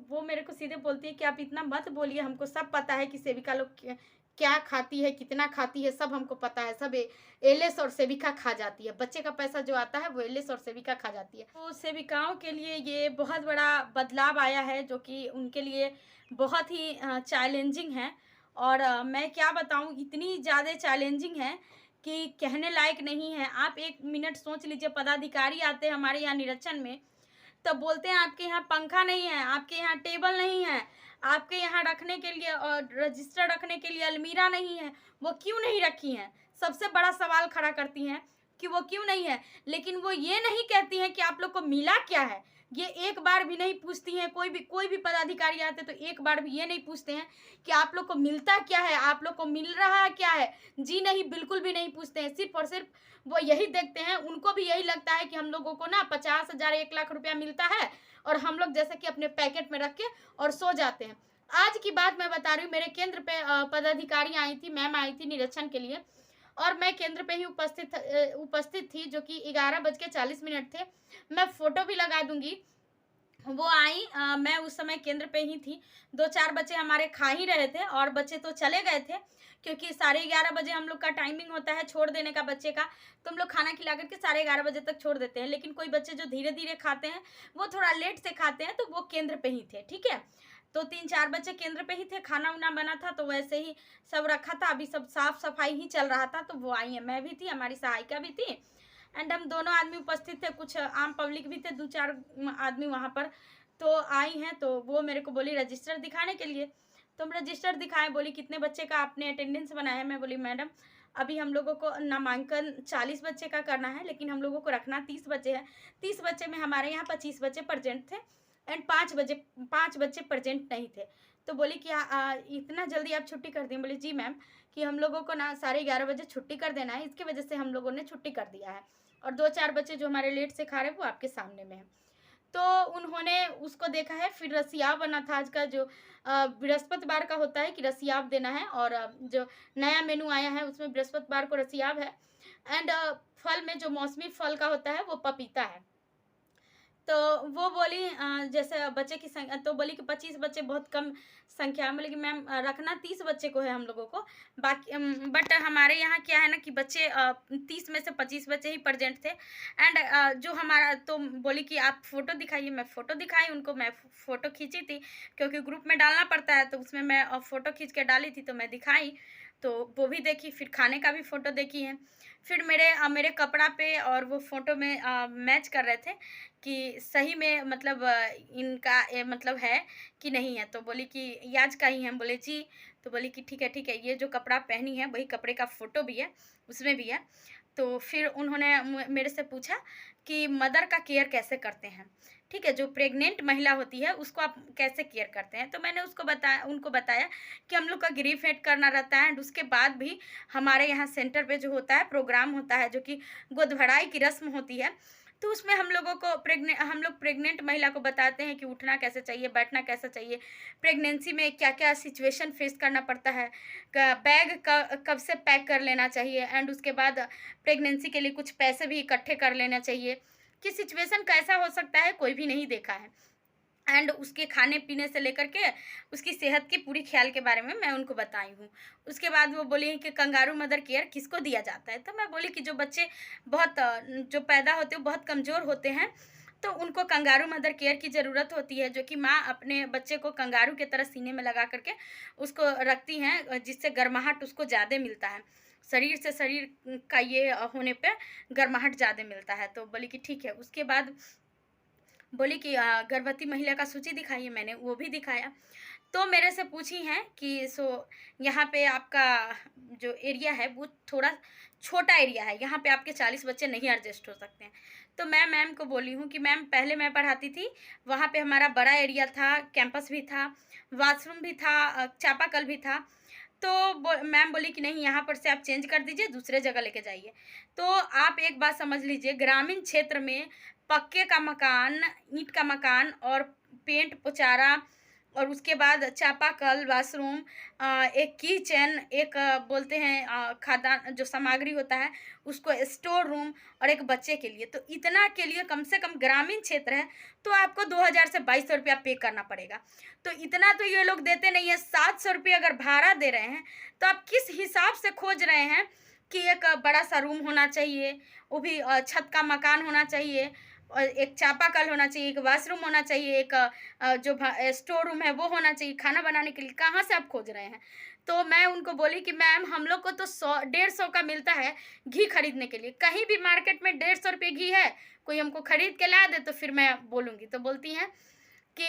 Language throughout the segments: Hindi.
वो मेरे को सीधे बोलती है कि आप इतना मत बोलिए, हमको सब पता है कि सेविका लोग क्या खाती है, कितना खाती है, सब हमको पता है। सब एलिस और सेविका खा जाती है। बच्चे का पैसा जो आता है वो एलिस और सेविका खा जाती है। तो सेविकाओं के लिए ये बहुत बड़ा बदलाव आया है, जो कि उनके लिए बहुत ही चैलेंजिंग है। और मैं क्या बताऊँ, इतनी ज़्यादा चैलेंजिंग है कि कहने लायक नहीं है। आप 1 मिनट सोच लीजिए, पदाधिकारी आते हैं हमारे यहाँ निरीक्षण में, तब बोलते हैं आपके यहाँ पंखा नहीं है, आपके यहाँ टेबल नहीं है, आपके यहाँ रखने के लिए और रजिस्टर रखने के लिए अलमीरा नहीं है। वो क्यों नहीं रखी हैं? सबसे बड़ा सवाल खड़ा करती हैं कि वो क्यों नहीं है। लेकिन वो ये नहीं कहती हैं कि आप लोग को मिला क्या है। ये एक बार भी नहीं पूछती हैं। कोई भी पदाधिकारी आते तो एक बार भी ये नहीं पूछते हैं कि आप लोग को मिलता क्या है, आप लोग को मिल रहा क्या है। जी नहीं, बिल्कुल भी नहीं पूछते हैं। सिर्फ और सिर्फ वो यही देखते हैं। उनको भी यही लगता है कि हम लोगों को ना 50,000 1 लाख रुपया मिलता है और हम लोग जैसे कि अपने पैकेट में रख के और सो जाते हैं। आज की बात मैं बता रही हूँ, मेरे केंद्र पे पदाधिकारी आई थी, मैम आई थी निरीक्षण के लिए, और मैं केंद्र पे ही उपस्थित थी, जो कि 11:40 थे। मैं फोटो भी लगा दूंगी। वो आई, मैं उस समय केंद्र पे ही थी। 2-4 बच्चे हमारे खा ही रहे थे और बच्चे तो चले गए थे, क्योंकि 11:30 बजे हम लोग का टाइमिंग होता है छोड़ देने का बच्चे का। तो हम लोग खाना खिला करके 11:30 बजे तक छोड़ देते हैं। लेकिन कोई बच्चे जो धीरे-धीरे खाते हैं, वो थोड़ा लेट से खाते हैं, तो वो केंद्र पे ही थे, ठीक है? तो 3-4 बच्चे केंद्र पे ही थे, खाना-वाना बना था, तो वैसे ही सब रखा था। अभी सब साफ-सफाई ही चल रहा था, तो वो आई हैं। मैं भी थी, हमारी सहायिका भी थी, एंड हम दोनों आदमी उपस्थित थे। कुछ आम पब्लिक भी थे, 2-4 आदमी वहाँ पर। तो आई हैं, तो वो मेरे को बोली रजिस्टर दिखाने के लिए। तो हम रजिस्टर दिखाएँ, बोली कितने बच्चे का आपने अटेंडेंस बनाया है? मैं बोली मैडम, अभी हम लोगों को नामांकन 40 बच्चे का करना है, लेकिन हम लोगों को रखना 30 बच्चे हैं। 30 बच्चे में हमारे यहाँ 25 बच्चे प्रेज़ेंट थे एंड 5 बच्चे प्रेज़ेंट नहीं थे। तो बोली कि इतना जल्दी आप छुट्टी कर दी? बोली जी मैम, कि हम लोगों को ना 11:30 बजे छुट्टी कर देना है, इसकी वजह से हम लोगों ने छुट्टी कर दिया है। और 2-4 बच्चे जो हमारे लेट से खा रहे हैं, वो आपके सामने में हैं। तो उन्होंने उसको देखा है। फिर रसियाव बना था आज का, जो बृहस्पतिवार का होता है कि रसियाव देना है, और जो नया मेनू आया है उसमें बृहस्पतिवार को रसियाव है। एंड फल में जो मौसमी फल का होता है वो पपीता है। तो वो बोली जैसे बच्चे की तो बोली कि 25 बच्चे बहुत कम संख्या है। बोले कि मैम रखना 30 बच्चे को है हम लोगों को। बाकी बट हमारे यहाँ क्या है ना कि बच्चे 30 में से 25 बच्चे ही प्रेजेंट थे। एंड जो हमारा, तो बोली कि आप फ़ोटो दिखाइए। मैं फ़ोटो दिखाई उनको। मैं फ़ोटो खींची थी, क्योंकि ग्रुप में डालना पड़ता है, तो उसमें मैं फ़ोटो खींच के डाली थी, तो मैं दिखाई। तो वो भी देखी, फिर खाने का भी फ़ोटो देखी है। फिर मेरे कपड़ा पे और वो फ़ोटो में मैच कर रहे थे कि सही में मतलब इनका मतलब है कि नहीं है। तो बोली कि ये आज का ही है। हम बोले जी। तो बोली कि ठीक है, ये जो कपड़ा पहनी है वही कपड़े का फ़ोटो भी है, उसमें भी है। तो फिर उन्होंने मेरे से पूछा कि मदर का केयर कैसे करते हैं, ठीक है? जो प्रेग्नेंट महिला होती है उसको आप कैसे केयर करते हैं? तो मैंने उनको बताया कि हम लोग का गिरी-फेंट करना रहता है, एंड उसके बाद भी हमारे यहाँ सेंटर पे जो होता है प्रोग्राम होता है, जो कि गोद भराई की रस्म होती है। तो उसमें हम लोग प्रेग्नेंट महिला को बताते हैं कि उठना कैसे चाहिए, बैठना कैसा चाहिए, प्रेगनेंसी में क्या-क्या सिचुएशन फेस करना पड़ता है, बैग कब से पैक कर लेना चाहिए, एंड उसके बाद प्रेगनेंसी के लिए कुछ पैसे भी इकट्ठे कर लेना चाहिए, कि सिचुएशन कैसा हो सकता है कोई भी नहीं देखा है। एंड उसके खाने-पीने से लेकर के उसकी सेहत की पूरी ख़्याल के बारे में मैं उनको बताई हूँ। उसके बाद वो बोली कि कंगारू मदर केयर किसको दिया जाता है? तो मैं बोली कि जो बच्चे बहुत जो पैदा होते हैं वो बहुत कमज़ोर होते हैं, तो उनको कंगारू मदर केयर की ज़रूरत होती है, जो कि माँ अपने बच्चे को कंगारू की तरह सीने में लगा कर के उसको रखती हैं, जिससे गर्माहट उसको ज़्यादा मिलता है। शरीर से शरीर का ये होने पे गर्माहट ज़्यादा मिलता है। तो बोली कि ठीक है। उसके बाद बोली कि गर्भवती महिला का सूची दिखाइए। मैंने वो भी दिखाया। तो मेरे से पूछी हैं कि यहाँ पे आपका जो एरिया है वो थोड़ा छोटा एरिया है, यहाँ पे आपके 40 बच्चे नहीं एडजस्ट हो सकते हैं। तो मैं मैम को बोली हूँ कि मैम पहले मैं पढ़ाती थी, वहाँ पे हमारा बड़ा एरिया था, कैंपस भी था, वॉशरूम भी था, चापाकल भी था। तो मैम बोली कि नहीं, यहाँ पर से आप चेंज कर दीजिए, दूसरे जगह लेके जाइए। तो आप एक बात समझ लीजिए, ग्रामीण क्षेत्र में पक्के का मकान, ईंट का मकान और पेंट पुचारा और उसके बाद चापाकल, वाशरूम, एक किचन, एक बोलते हैं खाद्यान्न जो सामग्री होता है उसको, स्टोर रूम, और एक बच्चे के लिए। तो इतना के लिए कम से कम ग्रामीण क्षेत्र है तो आपको 2000 से 2200 रुपया पे करना पड़ेगा। तो इतना तो ये लोग देते नहीं है। 700 रुपये अगर भाड़ा दे रहे हैं तो आप किस हिसाब से खोज रहे हैं कि एक बड़ा सा रूम होना चाहिए, वो भी छत का मकान होना चाहिए, और एक चापाकल होना चाहिए, एक वॉशरूम होना चाहिए, एक जो स्टोर रूम है वो होना चाहिए खाना बनाने के लिए। कहाँ से आप खोज रहे हैं? तो मैं उनको बोली कि मैम हम लोग को तो 100-150 का मिलता है घी खरीदने के लिए। कहीं भी मार्केट में 150 रुपये घी है, कोई हमको खरीद के ला दे तो फिर मैं बोलूँगी। तो बोलती हैं कि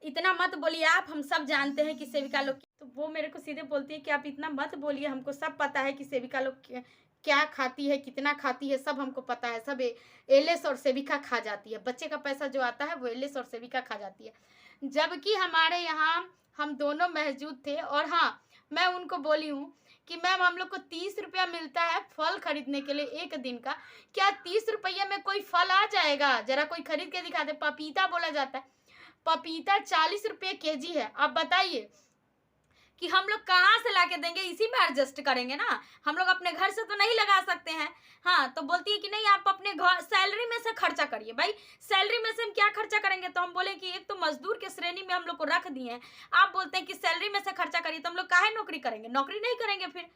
इतना मत बोलिए आप, हम सब जानते हैं कि सेविका लोग। तो वो मेरे को सीधे बोलती है कि आप इतना मत बोलिए, हमको सब पता है कि सेविका लोग क्या खाती है, कितना खाती है, सब हमको पता है। सब एलएस और सेविका खा जाती है। बच्चे का पैसा जो आता है वो एलएस और सेविका खा जाती है। जबकि हमारे यहाँ हम दोनों मौजूद थे। और हाँ, मैं उनको बोली हूँ कि मैम हम लोग को 30 रुपया मिलता है फल खरीदने के लिए एक दिन का। क्या 30 रुपये में कोई फल आ जाएगा? जरा कोई खरीद के दिखा दे। पपीता बोला जाता है, पपीता 40 रुपये केजी है। अब बताइए कि हम लोग कहाँ से लाके देंगे? इसी में एडजस्ट करेंगे ना, हम लोग अपने घर से तो नहीं लगा सकते हैं। हाँ, तो बोलती है कि नहीं आप अपने घर सैलरी में से खर्चा करिए। भाई सैलरी में से हम क्या खर्चा करेंगे? तो हम बोले कि एक तो मजदूर के श्रेणी में हम लोग को रख दिए हैं, आप बोलते हैं कि सैलरी में से खर्चा करिए, तो हम लोग काहे नौकरी करेंगे? नौकरी नहीं करेंगे, फिर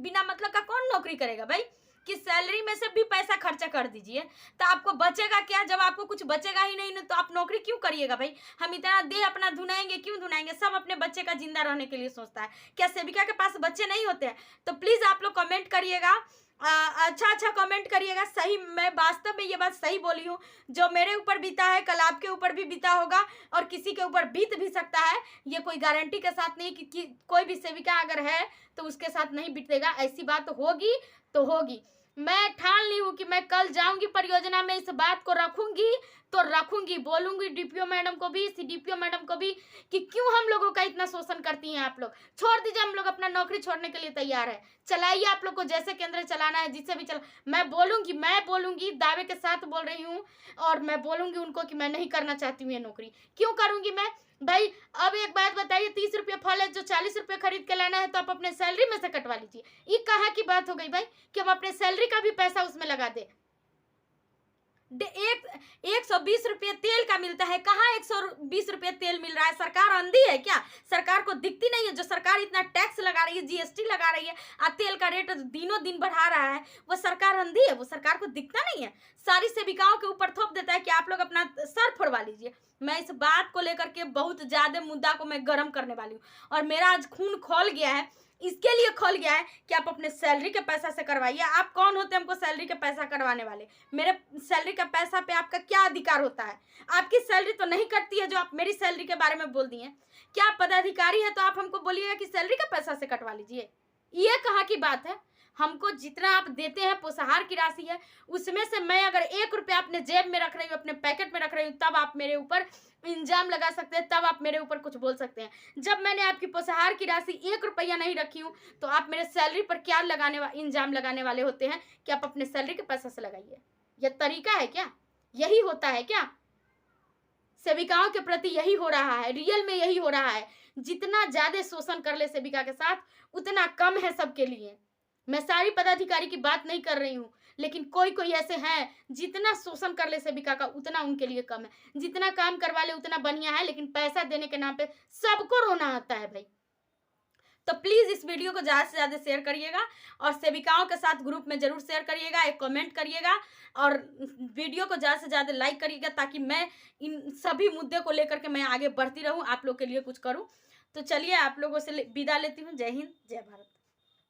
बिना मतलब का कौन नौकरी करेगा भाई? कि सैलरी में से भी पैसा खर्चा कर दीजिए तो आपको बचेगा क्या? जब आपको कुछ बचेगा ही नहीं तो आप नौकरी क्यों करिएगा भाई? हम इतना देह अपना धुनाएंगे, क्यों धुनाएंगे? सब अपने बच्चे का जिंदा रहने के लिए सोचता है। क्या सेविका के पास बच्चे नहीं होते हैं? तो प्लीज आप लोग कमेंट करिएगा, अच्छा कमेंट करिएगा। सही, मैं वास्तव में ये बात सही बोली हूँ। जो मेरे ऊपर बीता है कल आपके ऊपर भी बीता होगा और किसी के ऊपर बीत भी सकता है। ये कोई गारंटी के साथ नहीं कि कोई भी सेविका अगर है तो उसके साथ नहीं बीतेगा। ऐसी बात होगी तो होगी। मैं ठान ली हूँ कि मैं कल जाऊंगी परियोजना में, इस बात को रखूंगी तो रखूंगी। बोलूंगी डीपीओ मैडम को भी, सीडीपीओ मैडम को भी कि क्यों हम लोगों का इतना शोषण करती हैं आप लोग। छोड़ दीजिए, हम लोग अपना नौकरी छोड़ने के लिए तैयार है। चलाइए आप लोग को जैसे केंद्र चलाना है, जिससे भी चला। मैं बोलूंगी दावे के साथ बोल रही हूँ। और मैं बोलूंगी उनको कि मैं नहीं करना चाहती हूँ ये नौकरी। क्यों करूंगी मैं भाई? अब एक बात बताइए, 30 रुपये फल है जो 40 रुपये खरीद के लाना है तो आप अपने सैलरी में से कटवा लीजिए। ये कहाँ की बात हो गई भाई कि हम अपने सैलरी का भी पैसा उसमें लगा दे? 120 रुपये तेल का मिलता है, कहाँ 120 रुपये तेल मिल रहा है? सरकार अंधी है क्या? सरकार को दिखती नहीं है? जो सरकार इतना टैक्स लगा रही है, जीएसटी लगा रही है, और तेल का रेट दिनों दिन बढ़ा रहा है, वो सरकार अंधी है? वो सरकार को दिखता नहीं है? सारी सेविकाओं के ऊपर थोप देता है कि आप लोग अपना सर फोड़वा लीजिए। मैं इस बात को लेकर के बहुत ज्यादा मुद्दा को मैं गर्म करने वाली हूँ और मेरा आज खून खौल गया है। इसके लिए खोल गया है कि आप अपने सैलरी के पैसा से करवाइए। आप कौन होते हैं हमको सैलरी के पैसा करवाने वाले? मेरे सैलरी का पैसा पे आपका क्या अधिकार होता है? आपकी सैलरी तो नहीं कटती है जो आप मेरी सैलरी के बारे में बोल दी हैं। क्या आप पदाधिकारी है तो आप हमको बोलिएगा कि सैलरी का पैसा से कटवा लीजिए? ये कहाँ की बात है? हमको जितना आप देते हैं पोषाहार की राशि है, उसमें से मैं अगर 1 रुपया अपने जेब में रख रही हूँ, अपने पैकेट में रख रही हूँ, तब आप मेरे ऊपर इंजाम लगा सकते हैं, तब आप मेरे ऊपर कुछ बोल सकते हैं। जब मैंने आपकी पोषाहार की राशि 1 रुपया नहीं रखी हूँ तो आप मेरे सैलरी पर क्या इंजाम लगाने वाले होते हैं कि आप अपने सैलरी के पैसा से लगाइए? यह तरीका है क्या? यही होता है क्या? सेविकाओं के प्रति यही हो रहा है, रियल में यही हो रहा है। जितना ज्यादा शोषण कर ले सेविका के साथ उतना कम है सबके लिए। मैं सारी पदाधिकारी की बात नहीं कर रही हूँ, लेकिन कोई कोई ऐसे हैं जितना शोषण कर ले सेविका का उतना उनके लिए कम है। जितना काम करवा ले उतना बढ़िया है, लेकिन पैसा देने के नाम पे सबको रोना आता है भाई। तो प्लीज इस वीडियो को ज्यादा से ज्यादा शेयर करिएगा और सेविकाओं के साथ ग्रुप में जरूर शेयर करिएगा, एक कमेंट करिएगा और वीडियो को ज्यादा से ज्यादा लाइक करिएगा ताकि मैं इन सभी मुद्दे को लेकर के मैं आगे बढ़ती रहूं, आप लोग के लिए कुछ करूं। तो चलिए आप लोगों से विदा लेती हूँ। जय हिंद, जय भारत।